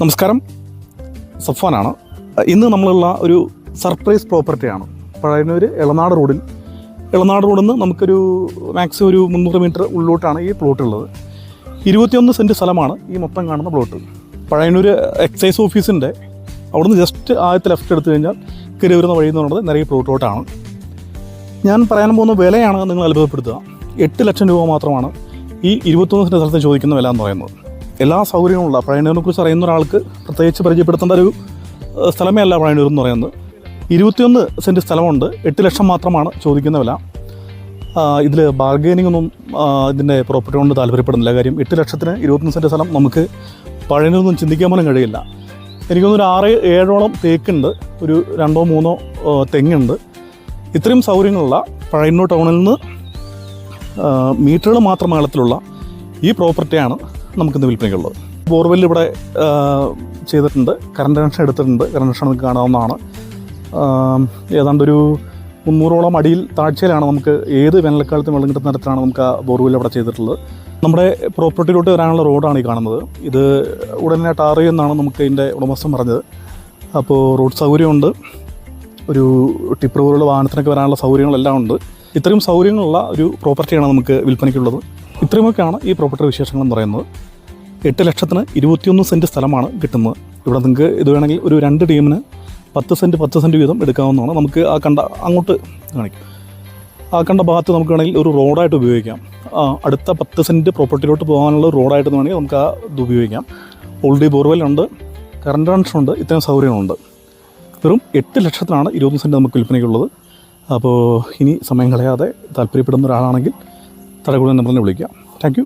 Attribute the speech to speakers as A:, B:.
A: നമസ്കാരം, സഫ്വാനാണ്. ഇന്ന് നമ്മളുള്ള ഒരു സർപ്രൈസ് പ്രോപ്പർട്ടിയാണ്. പഴയന്നൂർ എളനാട് റോഡിൽ നിന്ന് നമുക്കൊരു മാക്സിമം ഒരു 300 മീറ്റർ ഉള്ളിലോട്ടാണ് ഈ പ്ലോട്ട് ഉള്ളത്. 21 സെൻറ്റ് സ്ഥലമാണ് ഈ മൊത്തം കാണുന്ന പ്ലോട്ട്. പഴയന്നൂർ എക്സൈസ് ഓഫീസിൻ്റെ അവിടുന്ന് ജസ്റ്റ് ആദ്യത്തെ ലെഫ്റ്റ് എടുത്തു കഴിഞ്ഞാൽ കയറി വരുന്ന വഴി എന്ന് പറയുന്നത് നിറയെ പ്ലോട്ടിലോട്ടാണ്. ഞാൻ പറയാൻ പോകുന്ന വിലയാണ് നിങ്ങൾ അത്ഭുതപ്പെടുത്തുക. 8 ലക്ഷം രൂപ മാത്രമാണ് ഈ 21 സെൻറ്റ് സ്ഥലത്ത് ചോദിക്കുന്ന വില എന്ന് പറയുന്നത്. എല്ലാ സൗകര്യങ്ങളുള്ള പഴയന്നൂരിനെ കുറിച്ച് അറിയുന്ന ഒരാൾക്ക് പ്രത്യേകിച്ച് പരിചയപ്പെടുത്തേണ്ട ഒരു സ്ഥലമേ അല്ല പഴയന്നൂർ എന്ന് പറയുന്നത്. 21 സെൻറ്റ് സ്ഥലമുണ്ട്, 8 ലക്ഷം മാത്രമാണ് ചോദിക്കുന്ന വില. ഇതിൽ ബാർഗെയിനിങ് ഒന്നും ഇതിൻ്റെ പ്രോപ്പർട്ടി കൊണ്ട് താല്പര്യപ്പെടുന്നില്ല. കാര്യം 8 ലക്ഷത്തിന് 21 സെൻറ്റ് സ്ഥലം നമുക്ക് പഴയന്നൂരൊന്നും ചിന്തിക്കാൻ പോലും കഴിയില്ല. എനിക്കൊന്നൊരു 6-7ഓളം തേക്കുണ്ട്, ഒരു 2-3 തെങ്ങുണ്ട്. ഇത്രയും സൗകര്യങ്ങളുള്ള പഴയന്നൂർ ടൗണിൽ നിന്ന് മീറ്ററുകൾ മാത്രം അകലത്തിലുള്ള ഈ പ്രോപ്പർട്ടിയാണ് നമുക്കിന്ന് വിൽപ്പനയ്ക്കുള്ളത്. ബോർവെൽ ഇവിടെ ചെയ്തിട്ടുണ്ട്, കറണ്ട് കണക്ഷൻ എടുത്തിട്ടുണ്ട്. കറണ്ട് കണക്ഷൻ നമുക്ക് കാണാവുന്നതാണ്. ഏതാണ്ടൊരു 300ഓളം അടിയിൽ താഴ്ചയിലാണ് നമുക്ക് ഏത് വേനൽക്കാലത്തും വെള്ളം കിട്ടുന്ന തരത്തിലാണ് നമുക്ക് ആ ബോർവെൽ ഇവിടെ ചെയ്തിട്ടുള്ളത്. നമ്മുടെ പ്രോപ്പർട്ടിയിലോട്ട് വരാനുള്ള റോഡാണ് ഈ കാണുന്നത്. ഇത് ഉടനെ ടാർ ചെയ്യുമെന്നാണ് നമുക്ക് ഇതിൻ്റെ ഉടമസ്ഥൻ പറഞ്ഞത്. അപ്പോൾ റോഡ് സൗകര്യമുണ്ട്, ഒരു ടിപ്പർ പോലുള്ള വാഹനത്തിനൊക്കെ വരാനുള്ള സൗകര്യങ്ങളെല്ലാം ഉണ്ട്. ഇത്രയും സൗകര്യങ്ങളുള്ള ഒരു പ്രോപ്പർട്ടിയാണ് നമുക്ക് വിൽപ്പനയ്ക്കുള്ളത്. ഇത്രയുമൊക്കെയാണ് ഈ പ്രോപ്പർട്ടി വിശേഷങ്ങൾ എന്ന് പറയുന്നത്. 8 ലക്ഷത്തിന് 21 സെൻറ്റ് സ്ഥലമാണ് കിട്ടുന്നത്. ഇവിടെ നിങ്ങൾക്ക് ഇത് വേണമെങ്കിൽ ഒരു 2 ടീമിന് 10 സെൻറ്റ് വീതം എടുക്കാവുന്നതാണ്. നമുക്ക് ആ കണ്ട അങ്ങോട്ട് കാണിക്കും, ആ കണ്ട ഭാഗത്ത് നമുക്ക് വേണമെങ്കിൽ ഒരു റോഡായിട്ട് ഉപയോഗിക്കാം. അടുത്ത 10 സെൻറ്റ് പ്രോപ്പർട്ടിയിലോട്ട് പോകാനുള്ള റോഡായിട്ട് വേണമെങ്കിൽ നമുക്ക് ആ ഇത് ഉപയോഗിക്കാം. ഓൾറെഡി ബോർവെല്ലുണ്ട്, കറണ്ട് കണക്ഷനുണ്ട്, ഇത്രയും സൗകര്യങ്ങളുണ്ട്. വെറും 8 ലക്ഷത്തിനാണ് 21 സെൻറ്റ് നമുക്ക് വിൽപ്പനയ്ക്കുള്ളത്. അപ്പോൾ ഇനി സമയം കളയാതെ താല്പര്യപ്പെടുന്ന ഒരാളാണെങ്കിൽ തലകുളം നമ്പറിനെ വിളിക്കാം. Thank you.